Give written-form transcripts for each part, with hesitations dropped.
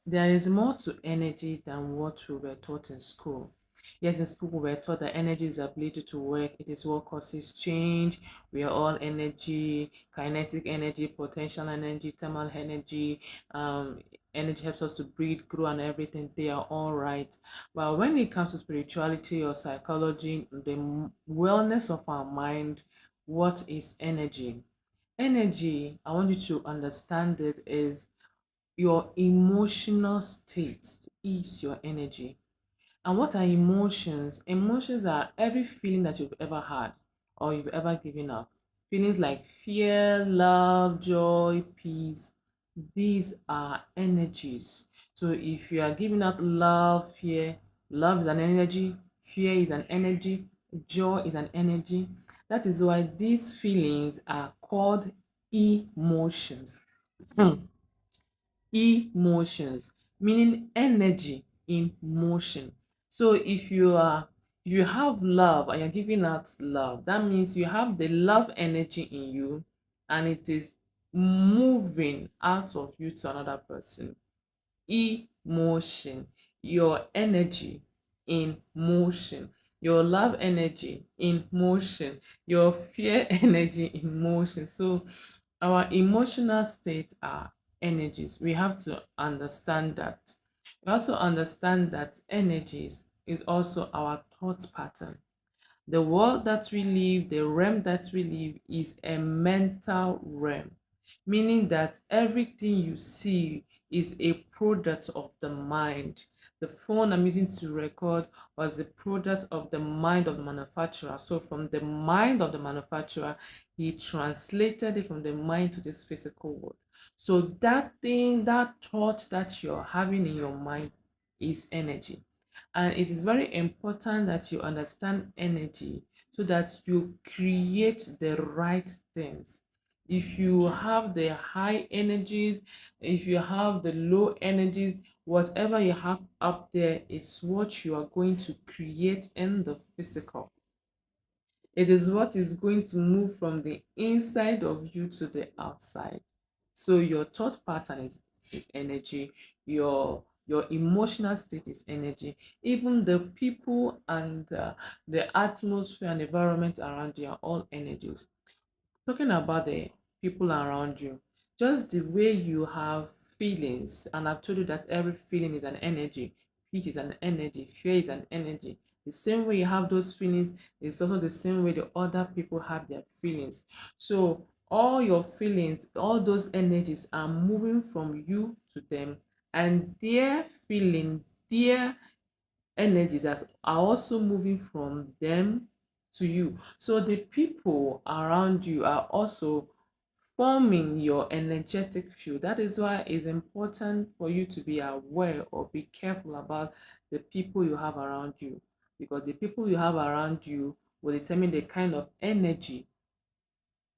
There is more to energy than what we were taught in school. Yes, in school we were taught that energy is the ability to work, it is what causes change. We are all energy, kinetic energy, potential energy, thermal energy. Um, Energy helps us to breathe, grow, and everything. They are all right. But when it comes to spirituality or psychology, the wellness of our mind, what is energy? Energy, I want you to understand it, is your emotional state is your energy. And what are emotions? Emotions are every feeling that you've ever had or you've ever given up. Feelings like fear, love, joy, peace. These are energies. So if you are giving out love, fear, love is an energy, fear is an energy, joy is an energy. That is why these feelings are called emotions. Emotions, meaning energy in motion. So if you have love and you're giving out love, that means you have the love energy in you and it is moving out of you to another person. Emotion, your energy in motion, your love energy in motion, your fear energy in motion. So our emotional states are energies. We have to understand that. We also understand that energies is also our thought pattern. The world that we live, the realm that we live is a mental realm, meaning that everything you see is a product of the mind. The phone I'm using to record was a product of the mind of the manufacturer. So, from the mind of the manufacturer, he translated it from the mind to this physical world. So, that thing, that thought that you're having in your mind is energy. And it is very important that you understand energy so that you create the right things. If you have the high energies, if you have the low energies, whatever you have up there is what you are going to create in the physical. It is what is going to move from the inside of you to the outside. So your thought pattern is energy, your emotional state is energy. Even the people and the atmosphere and environment around you are all energies. Talking about the people around you, just the way you have feelings, and I've told you that every feeling is an energy, peace is an energy, fear is an energy. The same way you have those feelings is also the same way the other people have their feelings. So all your feelings, all those energies are moving from you to them, and their feeling, their energies are also moving from them to you. So the people around you are also forming your energetic field. That is why it's important for you to be aware or be careful about the people you have around you, because the people you have around you will determine the kind of energy,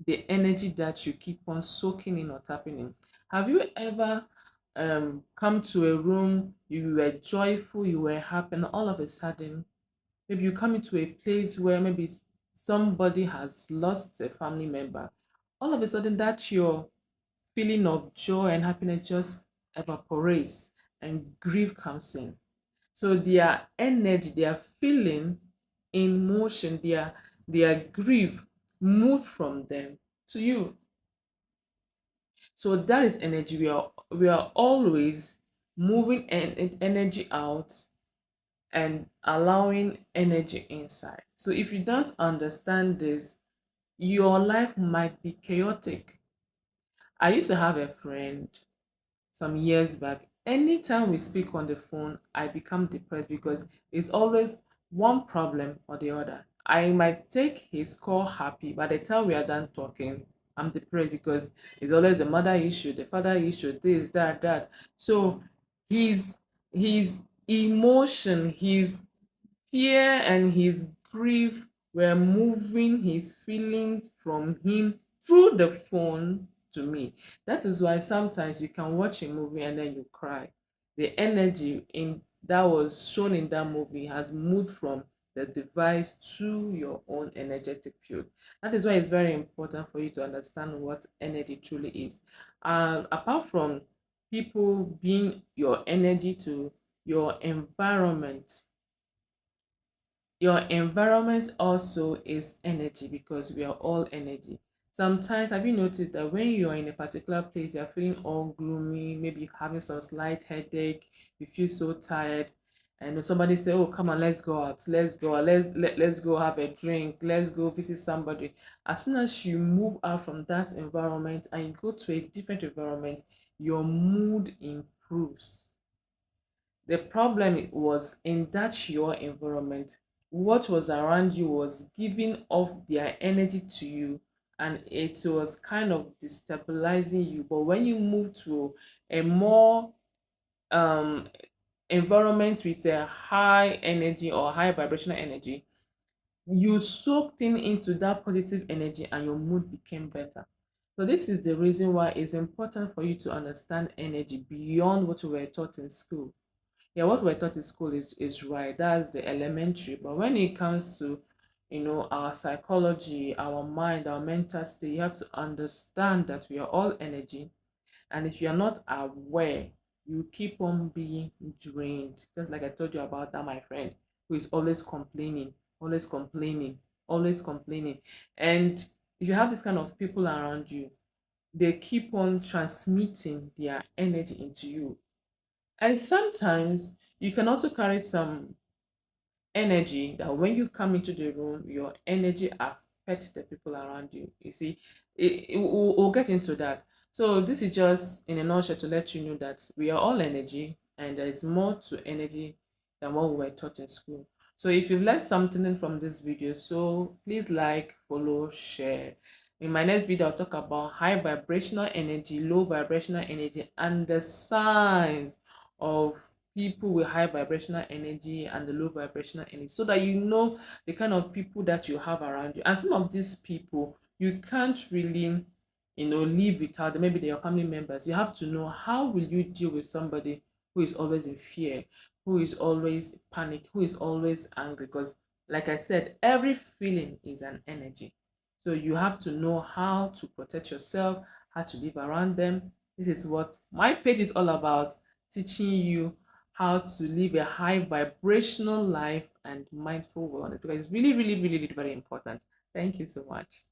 the energy that you keep on soaking in or tapping in. Have you ever come to a room, you were joyful, you were happy, and all of a sudden, maybe you come into a place where maybe somebody has lost a family member, all of a sudden that your feeling of joy and happiness just evaporates and grief comes in. So their energy, their feeling in motion, their grief moved from them to you. So that is energy. We are always moving energy out and allowing energy inside. So if you don't understand this, your life might be chaotic. I used to have a friend some years back. Anytime we speak on the phone, I become depressed because it's always one problem or the other. I might take his call happy, by the time we are done talking, I'm depressed because it's always the mother issue, the father issue, this, that, that. So his his emotion, his fear and his grief were moving his feelings from him through the phone to me. That is why sometimes you can watch a movie and then you cry. The energy in that was shown in that movie has moved from the device to your own energetic field. That is why it's very important for you to understand what energy truly is. And apart from people being your energy to your environment. Your environment also is energy because we are all energy. Sometimes, have you noticed that when you're in a particular place, you're feeling all gloomy, maybe you're having some slight headache, you feel so tired, and somebody say, "Oh, come on, let's go out, let's go out, let's go have a drink, let's go visit somebody." As soon as you move out from that environment and you go to a different environment, your mood improves. The problem was in that your environment, what was around you was giving off their energy to you, and it was kind of destabilizing you. But when you move to a more um environment with a high energy or high vibrational energy, you soaked in into that positive energy and your mood became better. So this is the reason why it's important for you to understand energy beyond what we were taught in school. Yeah, what we're taught in school is right. That's the elementary. But when it comes to, our psychology, our mind, our mental state, you have to understand that we are all energy. And if you're not aware, you keep on being drained. Just like I told you about that, my friend, who is always complaining, always complaining, always complaining. And if you have this kind of people around you, they keep on transmitting their energy into you, and sometimes you can also carry some energy that when you come into the room, your energy affects the people around you. You see, we'll get into that. So, this is just in a nutshell to let you know that we are all energy and there is more to energy than what we were taught in school. So, if you've learned something from this video, so please like, follow, share. In my next video, I'll talk about high vibrational energy, low vibrational energy, and the signs of people with high vibrational energy and the low vibrational energy, so that you know the kind of people that you have around you. And some of these people you can't really live without them. Maybe they are family members. You have to know how will you deal with somebody who is always in fear, who is always panic, who is always angry, because like I said, every feeling is an energy. So you have to know how to protect yourself, how to live around them. This is what my page is all about, teaching you how to live a high vibrational life and mindful wellness, because it's really, really, really, really very important. Thank you so much.